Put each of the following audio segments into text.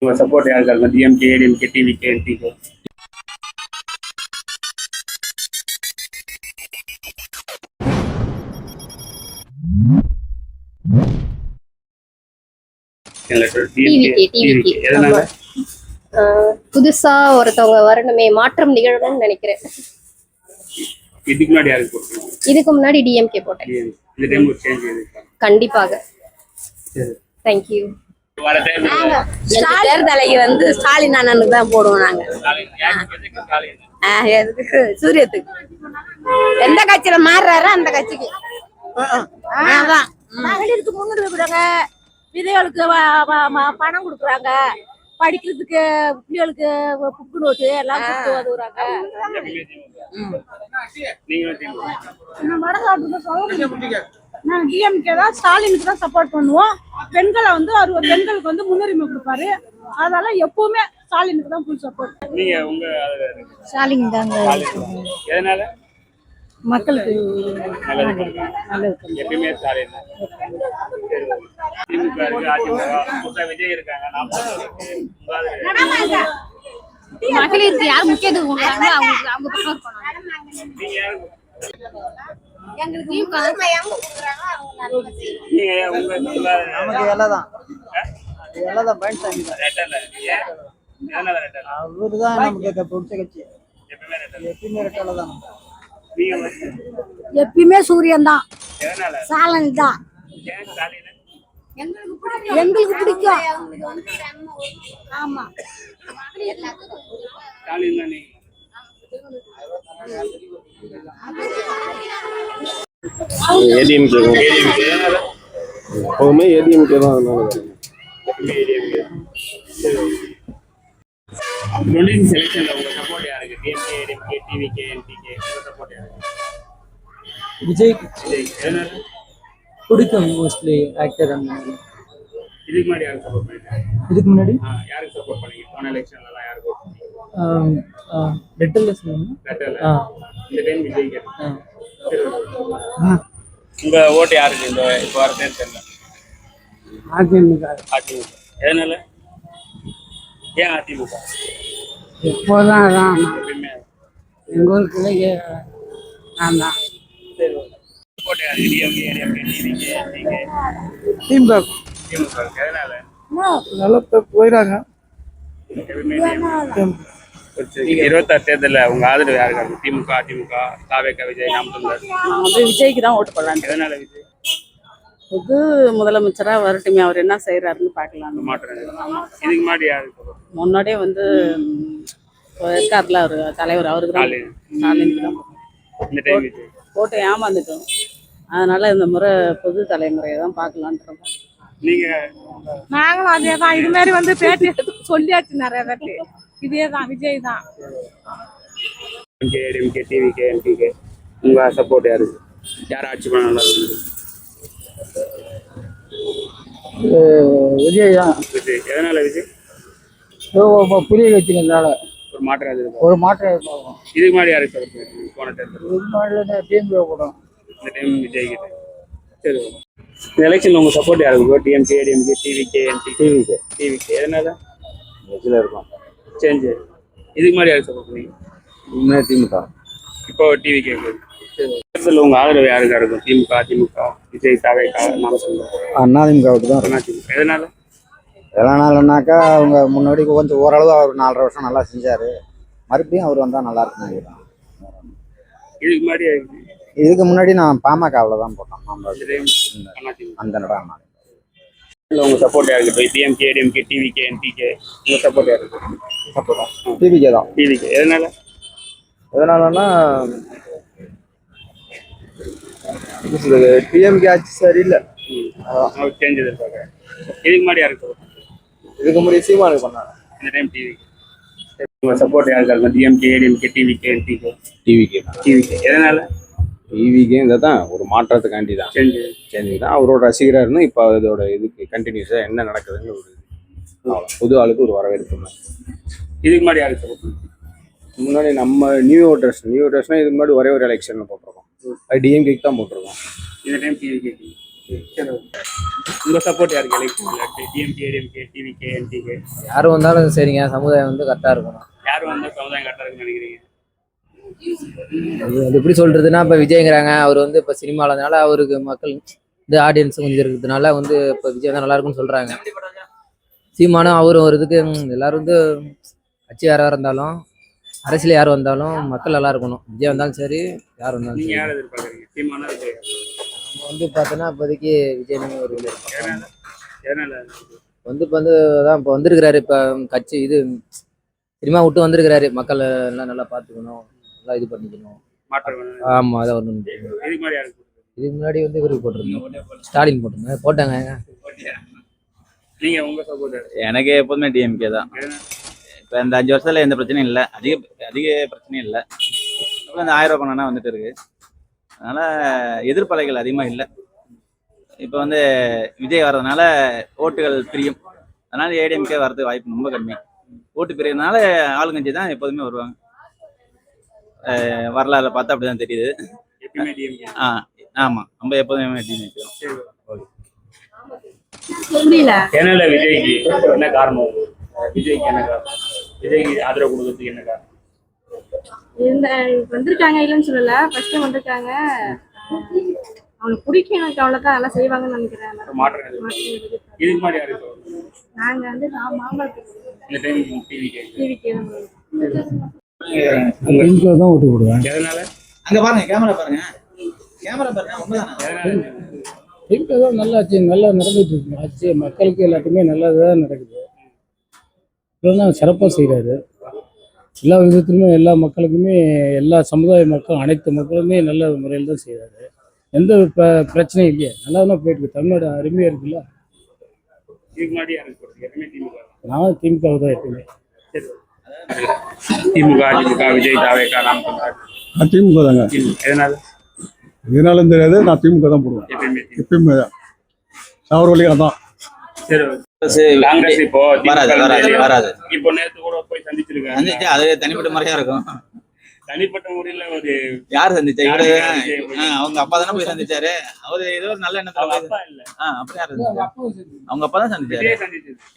உங்க சப்போர்ட் யாருக்கு இருக்கும்? DMK, ADMK, TVK, NTK. புதுசா ஒருத்தவங்க வரணுமே, மாற்றம் நிகழணும்னு நினைக்கிறேன். இதுக்கு முன்னாடி யாருக்கு போட்டீங்க? இதுக்கு முன்னாடி டிஎம்கே போட்டேன். இந்த டைம் ஒரு சேஞ்ச் இருக்கு கண்டிப்பாக. Thank you. தேர்தலைக்கு வந்து ஸ்டாலின் அண்ணனுக்கு தான் போடுவோம் நாங்க. எதுக்கு? சூரியத்துக்கு. எந்த கட்சியில மாறுறாரோ அந்த கட்சிக்கு. மகளிருக்கு முன்னுரிமை கொடுங்க, விதைகளுக்கு பணம் கொடுக்குறாங்க, படிக்கிறதுக்கு பிள்ளைகளுக்கு புக்கு நோட்டு எல்லாம் கொடுத்து உதவுறாங்க. நாங்கள் டிஎம்கே தான், ஸ்டாலினுக்கு தான் சப்போர்ட் பண்ணுவோம். பெண்களை வந்து அவர் பெண்களுக்கு வந்து முன்னுரிமை கொடுப்பாரு. அதனால எப்பவுமே ஸ்டாலினுக்கு தான் ஃபுல் சப்போர்ட். நீங்க உங்க ஸ்டாலின் தாங்க. எதனால? மக்களுக்கு எப்பயுமே ஸ்டாலின். திமுக இருக்கு, அதிமுக, விஜய் இருக்காங்க. மகளிருக்கு யார் முக்கியத்துவம் கொடுக்குறாங்க அவங்க ப்ரிஃபர் பண்ணுவாங்க. அவருதான் நமக்கு பிடிச்ச கட்சி. எப்பயுமே சூரியன் தான், ஸ்டாலின் தான் எங்களுக்கு பிடிக்கும். ஆமா, ஏடிஎம்கே எப்பவுமே ஏடிஎம்கே தான். செலக்ஷன்ல உங்க சப்போர்ட் யாருக்கு? டிஎம்கே, ஏடிஎம்கே, டிவிகே, என்டிகே, உங்க சப்போர்ட் யாருக்கு? விஜய். எதனால? பிடிக்கும் மோஸ்ட்லி ஆக்டர். இதுக்கு முன்னாடி யாருக்கு சப்போர்ட் பண்ணீங்க? இதுக்கு முன்னாடி யாருக்கு சப்போர்ட் பண்ணீங்க? போன எலெக்ஷன்ல எல்லாம் யாருக்கு ஓட் பண்ணீங்க? ரெட்டல்ல சொல்லுங்க. ரெட்டல்ல. இந்த டைம் விஜய்க்கு. உங்க ஓட்டு யாருக்கு இந்த இப்போ வர தேர்தல்ல? அதிமுக. அதிமுக. எதனால? ஏன் அதிமுக? எப்போதான் அதான் எங்க ஊருக்குள்ள நான் தான். சரி, ஓட்டு யாருக்கு? டிஎம்கே, ஏடிஎம்கே, டிவிகே, என்டிகே. திமுக. திமுக. எதனால? நல்லா போயிடாங்க. 26 தேர்தல்ல உங்க ஆதரவு யாருக்கு இருக்கும்? திமுக, அதிமுக, தாவேக, விஜய், நாம் தமிழர்? நான் வந்து விஜய்க்கு தான் ஓட்டு போடலாம். எதனால விஜய்? புது முதலமைச்சரா வரட்டுமே, அவர் என்ன செய்யறாருன்னு பாக்கலாம். மாற்றம். இதுக்கு முன்னாடி யாருக்கு? முன்னாடியே வந்து இருக்காருல அவரு தலைவர், அவருக்கு தான், ஸ்டாலினுக்கு தான். இந்த டைம் விஜய் போட்டு ஏமாந்துட்டோம். அதனால இந்த முறை புது தலைமுறையை தான் பார்க்கலான்றோம். நீங்க? நாங்களும் அதே தான். இது மாதிரி வந்து பேட்டி சொல்லியாச்சு நிறைய பேட்டி. இதே தான், விஜய் தான். ஏடிஎம்கே, டிவிகே, என்டிகே, உங்க சப்போர்ட் யாருக்கு? யார் ஆட்சி பண்ண நல்லா இருக்கு? விஜய் தான். விஜய். எதனால விஜய்? புதிய கட்சினால ஒரு மாற்றம் எதிர்பார்க்கும். ஒரு மாற்றம் எதிர்பார்க்கும். இதுக்கு முன்னாடி யாருக்கு சப்போர்ட் பண்ணுவீங்க? போன தேர்தல் இதுக்கு முன்னாடி டிஎம்கே போடும். இந்த டைம் விஜய் கிட்ட. சரி, இந்த எலெக்ஷன்ல உங்க சப்போர்ட் யாருக்கு? டிஎம்கே, ஏடிஎம்கே, டிவிகே, என்டிகே. டிவிகே. எதனால? கட்சியில் இருக்கும் சேஞ்சு. இதுக்கு முன்னாடி யாருக்கு சப்போர்ட் பண்ணீங்க? முன்னாடி திமுக. இப்போ டிவிகே. தேர்தல் உங்க ஆதரவு யாருக்கா இருக்கும்? திமுக, அதிமுக, விஜய், தாவேகா, நாம் தமிழர்? அதிமுகவுக்கு தான் இருக்கும். அதிமுக. எதனால? எதனாலனாக்கா அவங்க முன்னாடி கொஞ்சம் ஓரளவு அவர் 4.5 வருஷம் நல்லா செஞ்சாரு. மறுபடியும் அவர் வந்தால் நல்லா இருக்கும் நினைக்கிறேன். இதுக்கு முன்னாடி நான் பாமகவில் தான் போட்டேன். அந்த இடம் உங்க சப்போர்ட் யாருக்கு? டிஎம்கே, ஏடிஎம்கே, டிவிகே, என்டிகே, உங்க சப்போர்ட் யாருக்கு? சப்போர்ட் டிவிகே தான். டிவிகே. எதனால? எதனாலன்னா டிஎம்கே ஆட்சி சரியில்லை. சேஞ்ச் எதிர்பார்க்குறேன். இதுக்கு முன்னாடி யாருக்கு? இதுக்கு முன்னாடி சீமானுக்கு பண்ணாங்க. இந்த டைம் டிவிகே. உங்க சப்போர்ட் யாருக்கு இருக்கும்? DMK, ADMK, TVK, NTK. TVK. எதனால? டிவிகே இந்த தான் ஒரு மாற்றத்துக்காண்டி தான். சேஞ்சு தான். அவரோட ரசிகராக இருந்தால் இப்போ அதோட இதுக்கு கண்டினியூஸாக என்ன நடக்குதுன்னு ஒரு புது ஆளுக்கு ஒரு வரவேற்பு. இதுக்கு முன்னாடி யாருக்கு சப்போர்ட் பண்ணுங்க? முன்னாடி நம்ம நியூ ஓட்டர்ஸ்னால் இதுக்கு முன்னாடி ஒரே ஒரு எலெக்ஷனில் போட்டிருக்கோம். அது டிஎம்கேக்கு தான் போட்டிருக்கோம். இந்த டைம் டிவிகே. சரி உங்க சப்போர்ட் யாருக்கு எலெக்ஷன்ல டிஎம்கே ஏடிஎம்கே டிவிகே என்டிகே யார் வந்தாலும் சரிங்க, சமுதாயம் வந்து கரெக்டாக இருக்கணும். யார் வந்தா சமுதாயம் கரெக்டா இருக்குன்னு நினைக்கிறீங்க? அது எப்படி சொல்றதுன்னா, இப்போ விஜய்ங்கிறாங்க, அவர் வந்து இப்போ சினிமாவில் இருந்தனால அவருக்கு மக்கள் இந்த ஆடியன்ஸ் கொஞ்சம் இருக்கிறதுனால வந்து இப்போ விஜய் தான் நல்லா இருக்குன்னு சொல்றாங்க. சீமானும் அவரும் ஒரு இதுக்கு எல்லாரும் வந்து கட்சி யாராக இருந்தாலும் அரசியல் யார் வந்தாலும் மக்கள் நல்லா இருக்கணும். விஜய் வந்தாலும் சரி, யார் வந்தாலும் நீங்க சரி. யார் எதிர்பார்க்குறீங்க? சீமானா விஜய்? நம்ம வந்து பார்த்தோன்னா இப்போதைக்கு விஜய் ஒரு இது இருக்கும். எதனால இப்போ தான் இப்போ வந்திருக்கிறாரு. இப்போ கட்சி இது சினிமா விட்டு வந்திருக்கிறாரு. மக்கள் எல்லாம் நல்லா பார்த்துக்கணும், நல்லா இது பண்ணிக்கணும். மாற்றம் வேணும். ஆமாம், அதான் ஒன்று. இதுக்கு மாதிரி யாருக்கு இதுக்கு முன்னாடி வந்து இவருக்கு போட்டிருந்தோம், ஸ்டாலின் போட்டாங்க. நீங்க உங்க சப்போர்ட் எனக்கு எப்போதுமே டிஎம்கே தான். இப்போ இந்த 5 வருஷத்துல எந்த பிரச்சனையும் இல்லை, அதிக பிரச்சனையும் இல்லை. அப்புறம் இந்த 1000 ரூபா பணம்னா வந்துட்டு இருக்கு. அதனால எதிர்ப்பலைகள் அதிகமாக இல்லை. இப்போ வந்து விஜய் வர்றதுனால ஓட்டுகள் பிரியும். அதனால ஏடிஎம்கே வர்றதுக்கு வாய்ப்பு ரொம்ப கம்மி. ஓட்டு பிரியறதுனால ஆளுங்கட்சி தான் எப்போதுமே வருவாங்க. வரலாறுல பார்த்தா அப்படிதான் தெரியுது. எப்பயுமே டிஎம்கே. ஆமாம், நம்ம எப்போதுமே டிஎம்கே. எதனால விஜய்க்கு என்ன காரணம்? விஜய்க்கு என்ன காரணம்? விஜய்க்கு ஆதரவு கொடுக்கறதுக்கு என்ன காரணம்? வந்திருக்காங்க இல்லைன்னு சொல்லல, ஃபர்ஸ்ட் வந்திருக்காங்க. அவனுக்கு பிடிக்கும், எனக்கு அவ்வளோதான் எல்லாம் செய்வாங்கன்னு நினைக்கிறேன். மாற்றம் எதுவும்? இதுக்கு மாதிரி யாருக்கு? நாங்க வந்து மாம்பழத்துக்கு இந்த டைம் டிவிகே. தான் ஓட்டு போடுவேன். எதனால? அங்கே பாருங்க, கேமரா பாருங்க, உண்மைதானே? எதனால? திமுக தான் நல்லா ஆச்சு, நல்லா நடந்துட்டு இருக்கு ஆச்சு. மக்களுக்கு எல்லாத்துக்குமே நல்லதாக நடக்குது. இப்போதான் சிறப்பாக செய்கிறாரு. எல்லா விதத்துலையுமே எல்லா மக்களுக்குமே, எல்லா சமுதாய மக்கள் அனைத்து மக்களுமே நல்ல முறையில் தான் செய்கிறாரு. எந்த பிரச்சனையும் இல்லையா, நல்லா தான் போயிட்டு இருக்கு. தமிழ்நாடு அருமையாக இருக்குல்ல. இதுக்கு முன்னாடி யாருக்கு போடுறது? எப்பயுமே திமுக. நான் திமுக தான் எப்பயுமே. திமுக, அதிமுக, விஜய், தாவேகா, நாம் தமிழர். நான் திமுக தாங்க. எதனால? இதனாலும் தெரியாது, நான் திமுக தான் போடுவேன் எப்பயுமே. அவர் வழியாக தான். சரி, காங்கிரஸ் இப்போ வராது. இப்போ நேத்து கூட போய் சந்திச்சிருக்காங்க. அது தனிப்பட்ட முறையா இருக்கும். தனிப்பட்ட முறையில ஒரு யார் சந்திச்சா? அவங்க அப்பா தானே போய் சந்திச்சாரு. அவரு ஏதோ ஒரு நல்ல எண்ணத்துல அப்பா இல்ல. அப்படி யாரு சந்திச்சாரு? அவங்க அப்பா தான் சந்திச்சாரு.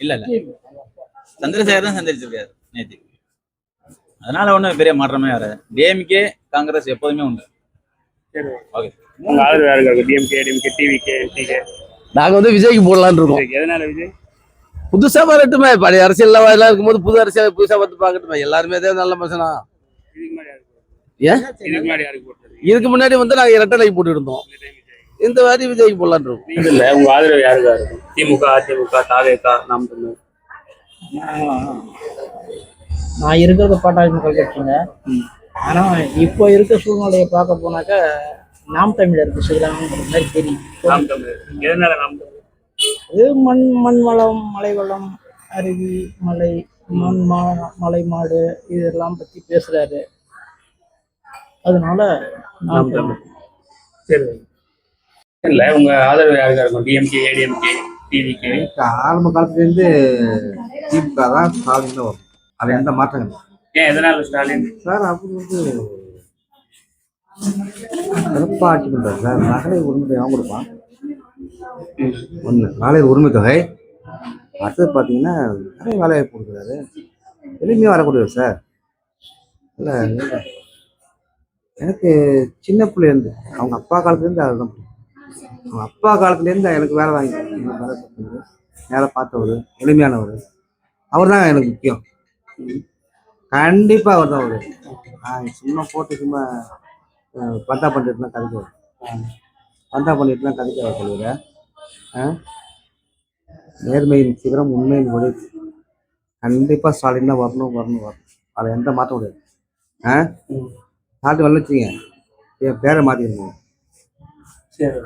இல்ல சந்திரசேகர் தான் சந்திச்சிருக்காரு நேத்து. அதனால ஒண்ணும் பெரிய மாற்றமே வராது. டிஎம்கே காங்கிரஸ் எப்போதுமே உண்டு. சரி, ஓகே. உங்க ஆதரவு யாருக்கு? DMK, DMK, TVK, NTK? நாங்க வந்து விஜய்க்கு போடலான்னு இருக்கோம். எதனால விஜய்? புதுசா வரட்டுமே, பழைய அரசியல் எல்லாம் இருக்கும்போது புது அரசியல் புதுசா பார்த்து பாக்கட்டுமே. எல்லாருமே தான் நல்ல மனுஷனா. ஏன் இதுக்கு முன்னாடி வந்து நாங்க இரட்டை போட்டு இருந்தோம். இந்த வாரி விஜய்க்கு போடலான்னு இருக்கோம். இல்ல, உங்க ஆதரவு யாருக்கா இருக்கும்? திமுக, அதிமுக, தாவேகா, நாம் தமிழர்? நான் இருக்கிறத பாட்டாளி கட்சிங்க. ஆனா இப்போ இருக்க சூழ்நிலையை பார்க்க போனாக்க நாம் தமிழருக்கு செய்யலாம்ன்ற மாதிரி தெரியும். எதனால நாம் தமிழர்? இது மண் வளம், மலை வளம், அருவி, மலை, மலை மாடு இதெல்லாம் பத்தி பேசுறாரு. அதனால நாம் தமிழர். சரி, இல்ல உங்க ஆதரவு யாருக்கா இருக்கும்? DMK, ADMK, TVK? ஆரம்ப காலத்துலேருந்து திமுக தான், ஸ்டாலின் தான் வரும். அது எந்த மாற்றங்கள்? ஏன், எதனால ஸ்டாலின் சார்? அவர் வந்து சிறப்பாக ஆட்சி பண்ணுறாரு சார். மகளிர் உரிமை தொகை அவன் கொடுப்பான். ஒன்று மகளிர் உரிமை தொகை. அடுத்தது பார்த்தீங்கன்னா நிறைய வேலைவாய்ப்பு கொடுக்குறாரு. எளிமையாக வரக்கூடியவர் சார். இல்லை, எனக்கு சின்ன பிள்ளைலேருந்து அவங்க அப்பா காலத்துலேருந்து அதுதான் பிடிக்கும். அவங்க அப்பா காலத்துலேருந்து எனக்கு வேலை வாங்கி வேலை பார்த்தவர், எளிமையானவர். அவர் தான் எனக்கு முக்கியம். கண்டிப்பாக அவர் தான் அவர். சும்மா போட்டு சும்மா பந்தா பண்ணிட்டுலாம் கதைக்க பந்தா பண்ணிட்டுலாம் கதைக்க சொல்லுவேன். நேர்மையின் சிகரம், உண்மையின் ஒளி. கண்டிப்பாக ஸ்டாலின் தான் வரணும். அதை எந்த மாற்ற முடியாது. ஸ்டாலின் வரல வச்சுங்க, என் பேரை மாற்றிடுங்க. சரி.